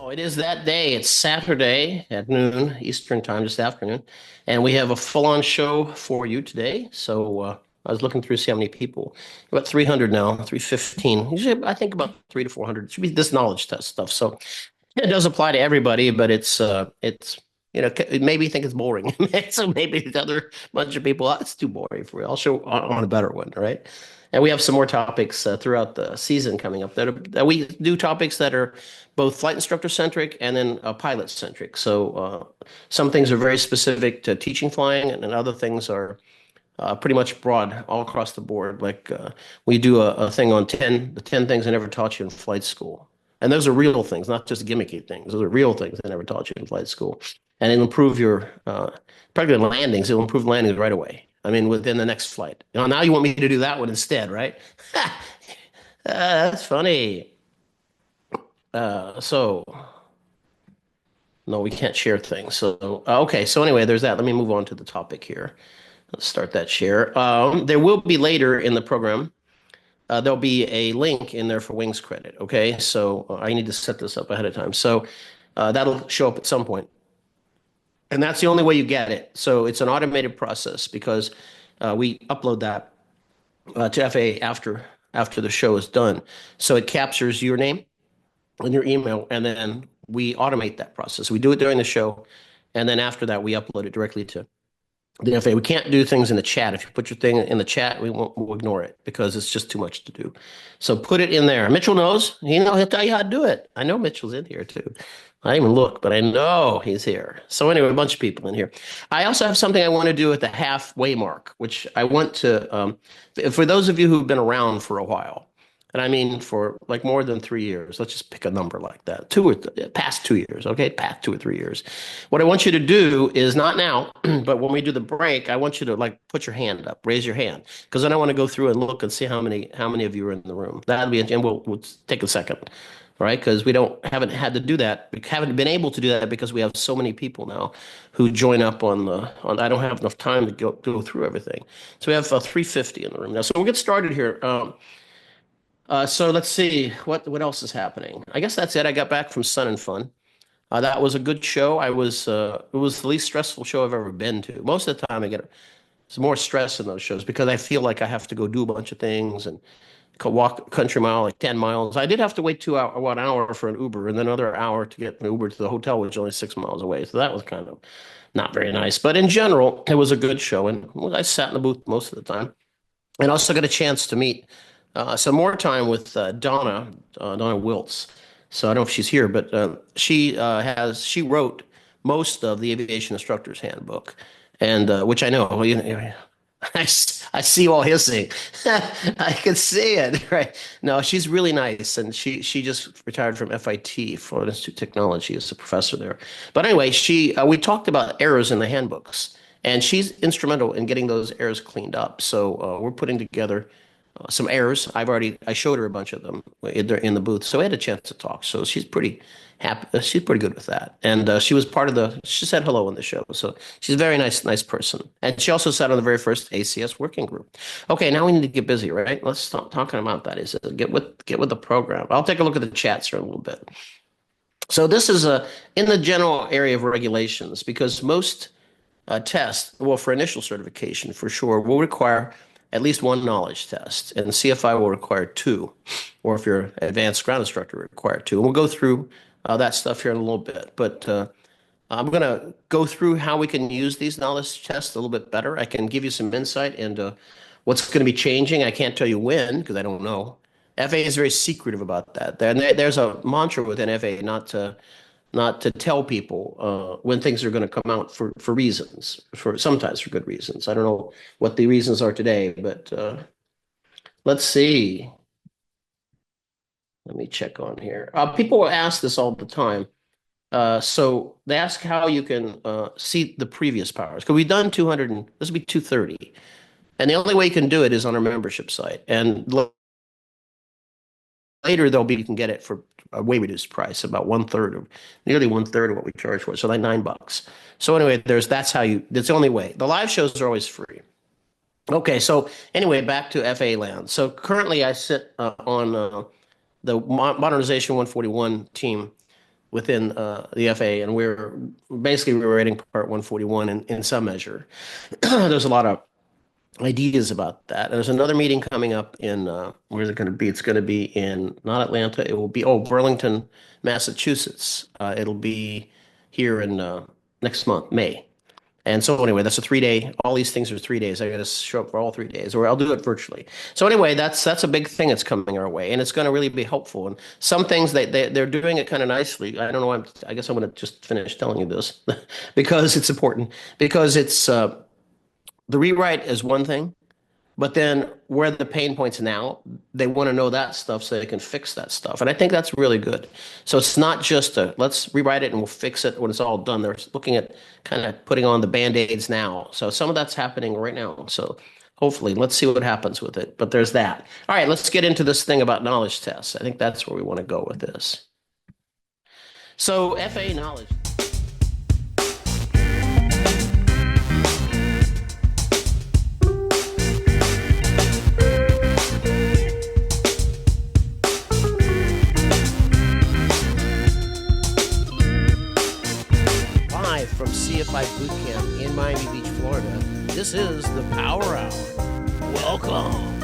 Oh, it is that day. It's Saturday at noon Eastern time, this afternoon, and we have a full-on show for you today. I was looking through to see how many people. About 300 now, 315. Usually, I think about 3 to 400. It should be this knowledge test stuff. So it does apply to everybody, but it's maybe think it's boring. So maybe the other bunch of people, oh, it's too boring for you. I'll show on a better one, right? And we have some more topics throughout the season coming up that we do topics that are both flight instructor centric and then pilot centric. Some things are very specific to teaching flying, and other things are pretty much broad all across the board. We do a thing on the 10 things I never taught you in flight school. And those are real things, not just gimmicky things. Those are real things I never taught you in flight school. And it'll improve your, particularly landings, it'll improve landings right away. I mean, within the next flight. Now you want me to do that one instead, right? That's funny. So, no, we can't share things. Okay. So anyway, there's that. Let me move on to the topic here. Let's start that share. There will be later in the program, there'll be a link in there for Wings credit. Okay, so I need to set this up ahead of time. That'll show up at some point, and that's the only way you get it. So it's an automated process because we upload that to FAA after the show is done. So it captures your name and your email, and then we automate that process. We do it during the show, and then after that, we upload it directly to the FAA. We can't do things in the chat. If you put your thing in the chat, we'll ignore it because it's just too much to do. So put it in there. Mitchell knows. He'll tell you how to do it. I know Mitchell's in here too. I didn't even look, but I know he's here. So anyway, a bunch of people in here. I also have something I want to do at the halfway mark, which I want to, for those of you who've been around for a while, and I mean for like more than 3 years, let's just pick a number like that, past 2 years, okay, past 2 or 3 years. What I want you to do is not now, but when we do the break, I want you to like put your hand up, raise your hand, because then I want to go through and look and see how many of you are in the room. That'll be, and we'll take a second, all right? Because haven't had to do that, we haven't been able to do that because we have so many people now who join up on. I don't have enough time to go through everything, so we have 350 in the room now. So we'll get started here. So let's see what else is happening. I guess that's it. I got back from Sun and Fun. That was a good show. It was the least stressful show I've ever been to. Most of the time, I get some more stress in those shows because I feel like I have to go do a bunch of things and walk a country mile, like 10 miles. I did have to wait 2 hour, 1 hour for an Uber, and then another hour to get an Uber to the hotel, which is only 6 miles away. So that was kind of not very nice. But in general, it was a good show, and I sat in the booth most of the time, and also got a chance to meet some more time with Donna Wiltz. So I don't know if she's here, but she wrote most of the aviation instructor's handbook, and which I know. I see you all hissing. I can see it, right? No, she's really nice, and she just retired from FIT, Florida Institute of Technology, as a professor there. But anyway, we talked about errors in the handbooks, and she's instrumental in getting those errors cleaned up. So we're putting together some errors. I showed her a bunch of them in the booth, so I had a chance to talk. So she's pretty happy. She's pretty good with that, and she was part of she said hello on the show. So she's a very nice person, and she also sat on the very first ACS working group. Okay, now we need to get busy, right? Let's stop talking about that. Get with the program. I'll take a look at the chats here in a little bit. So this is in the general area of regulations, because most tests, well, for initial certification for sure, will require at least one knowledge test, and CFI will require two, or if you're advanced ground instructor, require two. And we'll go through that stuff here in a little bit, but I'm going to go through how we can use these knowledge tests a little bit better. I can give you some insight into what's going to be changing. I can't tell you when because I don't know. FAA is very secretive about that. There's a mantra within FAA not to tell people when things are going to come out for reasons, sometimes for good reasons. I don't know what the reasons are today, but let's see. Let me check on here. People ask this all the time. So they ask how you can see the previous powers. Because we've done 200, and this will be 230. And the only way you can do it is on our membership site. And later, you can get it for a way reduced price, about nearly one third of what we charge for it. So like $9. So anyway, that's the only way. The live shows are always free. Okay, so anyway, back to FAA land. So currently I sit on the Modernization 141 team within the FAA, and we were rating Part 141 in some measure. There's a lot of ideas about that. And there's another meeting coming up in where's it going to be? It's going to be in not Atlanta. It will be Burlington, Massachusetts. It'll be here in next month, May. And so anyway, that's a 3 day. All these things are 3 days. I got to show up for all 3 days, or I'll do it virtually. So anyway, that's a big thing that's coming our way, and it's going to really be helpful. And some things they're doing it kind of nicely. I don't know. I guess I'm going to just finish telling you this because it's important. Because it's the rewrite is one thing, but then where the pain points now, they want to know that stuff so they can fix that stuff. And I think that's really good. So it's not just let's rewrite it and we'll fix it when it's all done. They're looking at kind of putting on the Band-Aids now. So some of that's happening right now. So hopefully, let's see what happens with it. But there's that. All right, let's get into this thing about knowledge tests. I think that's where we want to go with this. So FAA knowledge. From CFI Boot Camp in Miami Beach, Florida, this is the Power Hour. Welcome.